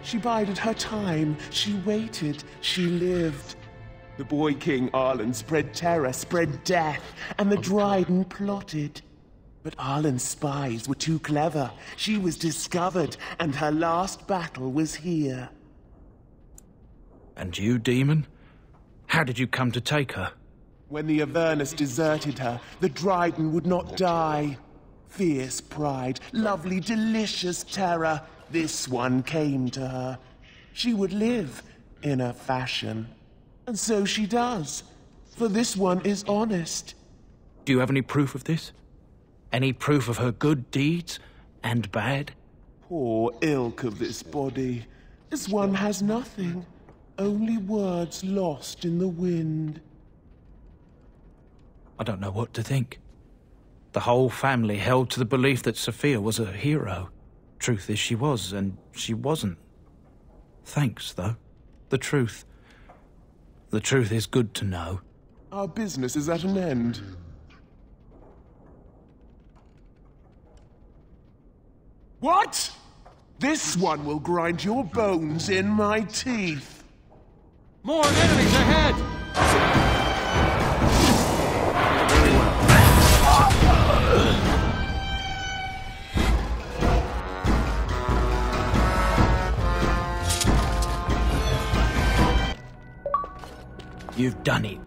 She bided her time, she waited, she lived. The boy King Arlen spread terror, spread death, and the Dryden plotted. But Arlen's spies were too clever. She was discovered, and her last battle was here. And you, demon? How did you come to take her? When the Avernus deserted her, the Dryden would not die. Fierce pride, lovely, delicious terror, this one came to her. She would live, in a fashion. And so she does, for this one is honest. Do you have any proof of this? Any proof of her good deeds and bad? Poor ilk of this body. This one has nothing, only words lost in the wind. I don't know what to think. The whole family held to the belief that Sophia was a hero. Truth is she was, and she wasn't. Thanks, though. The truth is good to know. Our business is at an end. What? This one will grind your bones in my teeth. More enemies ahead! Very well. You've done it.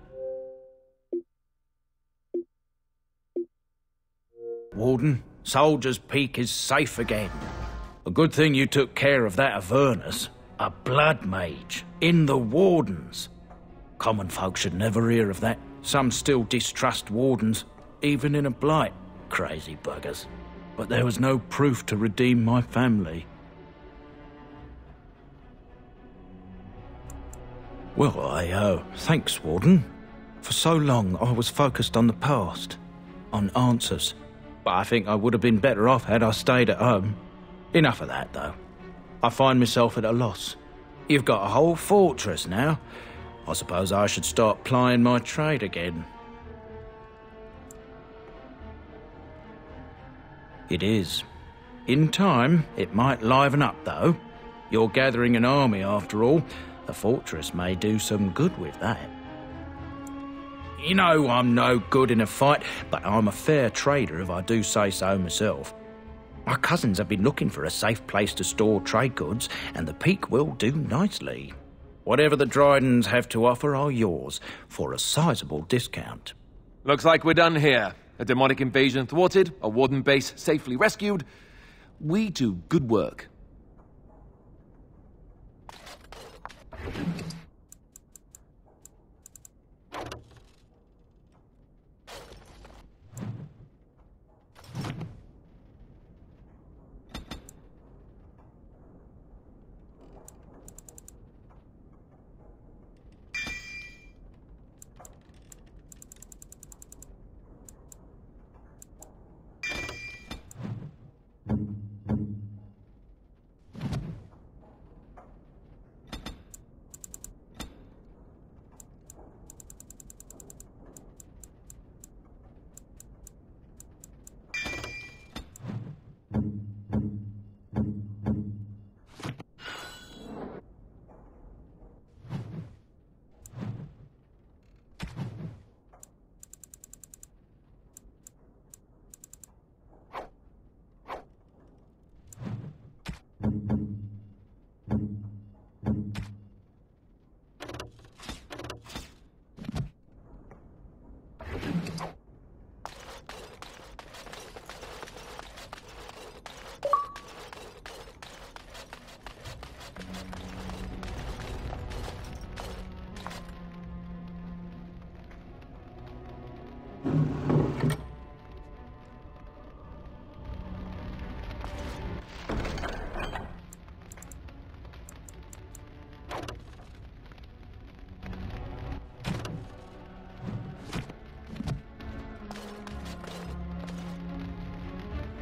Warden, Soldier's Peak is safe again. A good thing you took care of that Avernus. A blood mage in the Wardens. Common folk should never hear of that. Some still distrust Wardens, even in a blight. Crazy buggers. But there was no proof to redeem my family. Well, thanks, Warden. For so long, I was focused on the past, on answers. But I think I would have been better off had I stayed at home. Enough of that, though. I find myself at a loss. You've got a whole fortress now. I suppose I should start plying my trade again. It is. In time, it might liven up, though. You're gathering an army, after all. The fortress may do some good with that. You know I'm no good in a fight, but I'm a fair trader if I do say so myself. My cousins have been looking for a safe place to store trade goods, and the Peak will do nicely. Whatever the Drydens have to offer are yours, for a sizable discount. Looks like we're done here. A demonic invasion thwarted, a Warden base safely rescued. We do good work.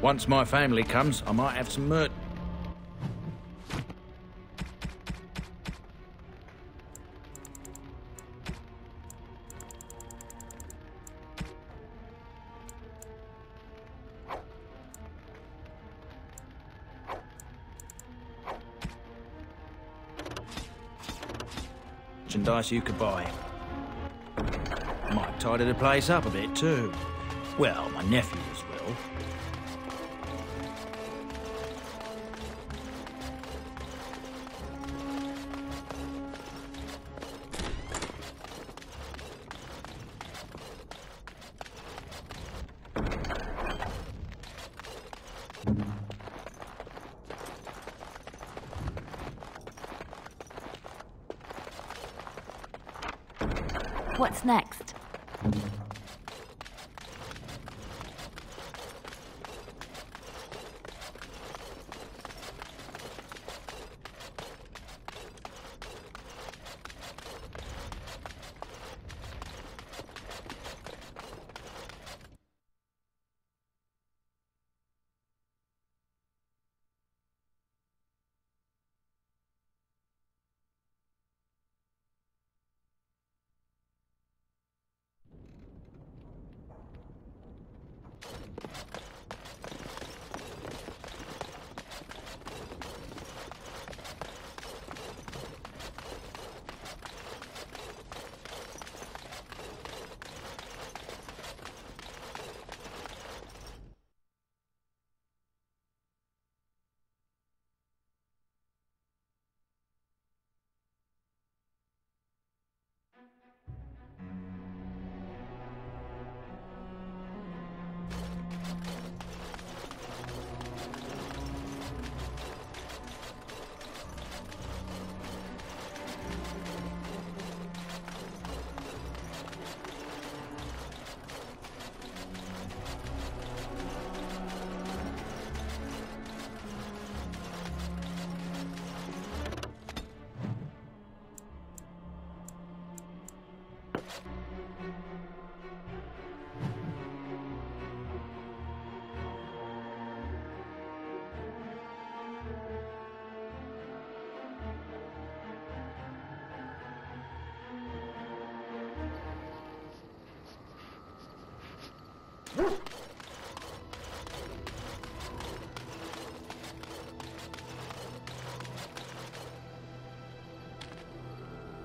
Once my family comes, I might have some merch. merchandise you could buy. Might tidy the place up a bit too. Well, my nephews will. What's next?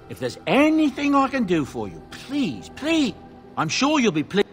If there's anything I can do for you, please, please, I'm sure you'll be pleased.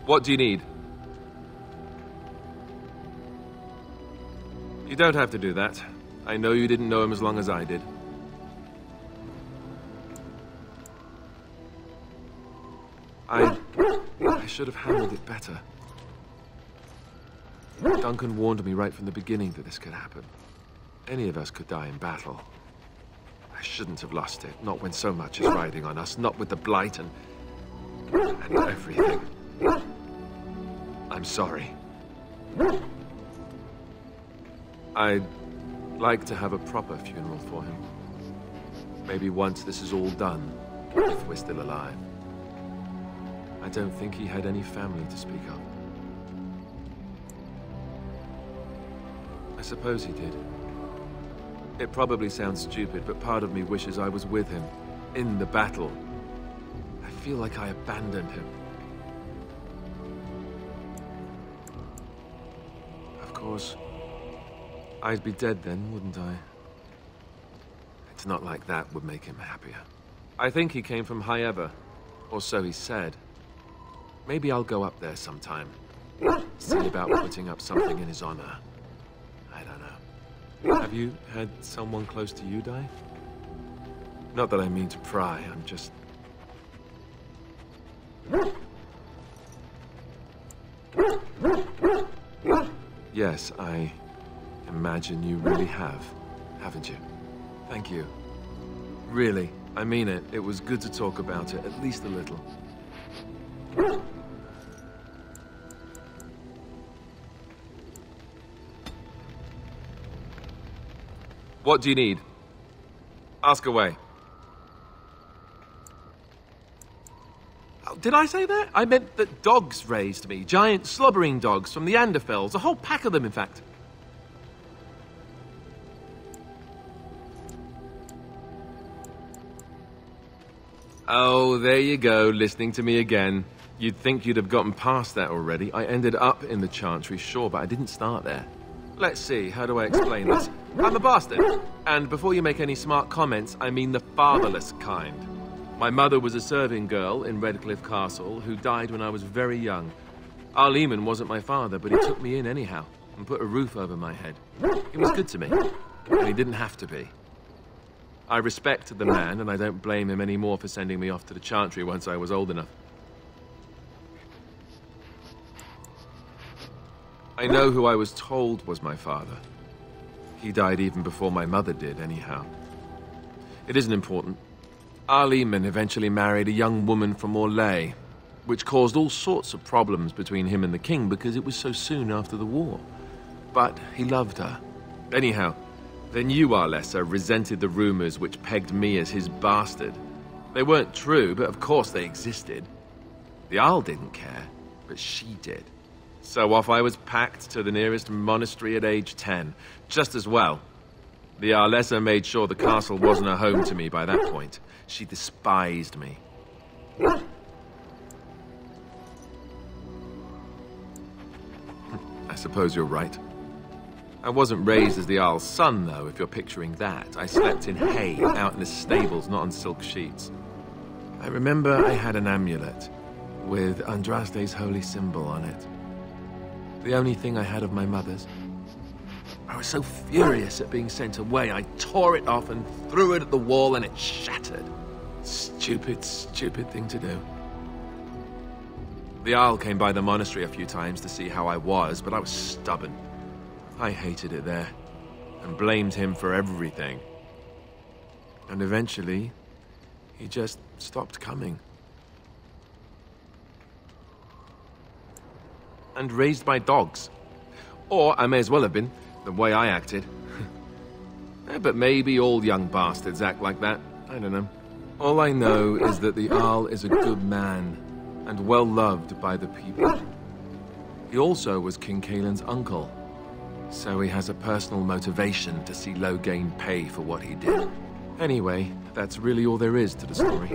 What do you need? You don't have to do that. I know you didn't know him as long as I did. I should have handled it better. Duncan warned me right from the beginning that this could happen. Any of us could die in battle. I shouldn't have lost it, not when so much is riding on us, not with the Blight and everything. I'm sorry. I'd like to have a proper funeral for him. Maybe once this is all done, if we're still alive. I don't think he had any family to speak of. I suppose he did. It probably sounds stupid, but part of me wishes I was with him, in the battle. I feel like I abandoned him. Of course, I'd be dead then, wouldn't I? It's not like that would make him happier. I think he came from High Ever, or so he said. Maybe I'll go up there sometime. See about putting up something in his honor. I don't know. Have you had someone close to you die? Not that I mean to pry, I'm just... Yes, I imagine you really have, haven't you? Thank you. Really, I mean it. It was good to talk about it, at least a little. What do you need? Ask away. Oh, did I say that? I meant that dogs raised me. Giant slobbering dogs from the Anderfells. A whole pack of them, in fact. Oh, there you go, listening to me again. You'd think you'd have gotten past that already. I ended up in the Chantry, sure, but I didn't start there. Let's see, how do I explain this? I'm a bastard. And before you make any smart comments, I mean the fatherless kind. My mother was a serving girl in Redcliffe Castle who died when I was very young. Our Lehman wasn't my father, but he took me in anyhow and put a roof over my head. He was good to me, and he didn't have to be. I respect the man, and I don't blame him anymore for sending me off to the Chantry once I was old enough. I know who I was told was my father. He died even before my mother did, anyhow. It isn't important. Our Lehman eventually married a young woman from Orlais, which caused all sorts of problems between him and the king because it was so soon after the war. But he loved her. Anyhow, the new Arlessa resented the rumors which pegged me as his bastard. They weren't true, but of course they existed. The Arl didn't care, but she did. So off I was packed to the nearest monastery at age 10. Just as well. The Arlessa made sure the castle wasn't a home to me by that point. She despised me. I suppose you're right. I wasn't raised as the Arl's son, though, if you're picturing that. I slept in hay, out in the stables, not on silk sheets. I remember I had an amulet with Andraste's holy symbol on it. The only thing I had of my mother's. I was so furious at being sent away, I tore it off and threw it at the wall and it shattered. Stupid, stupid thing to do. The Arl came by the monastery a few times to see how I was, but I was stubborn. I hated it there, and blamed him for everything. And eventually, he just stopped coming. And raised my dogs. Or I may as well have been, the way I acted. But maybe all young bastards act like that. I don't know. All I know is that the Arl is a good man, and well loved by the people. He also was King Caelan's uncle, so he has a personal motivation to see Loghain pay for what he did. Anyway, that's really all there is to the story.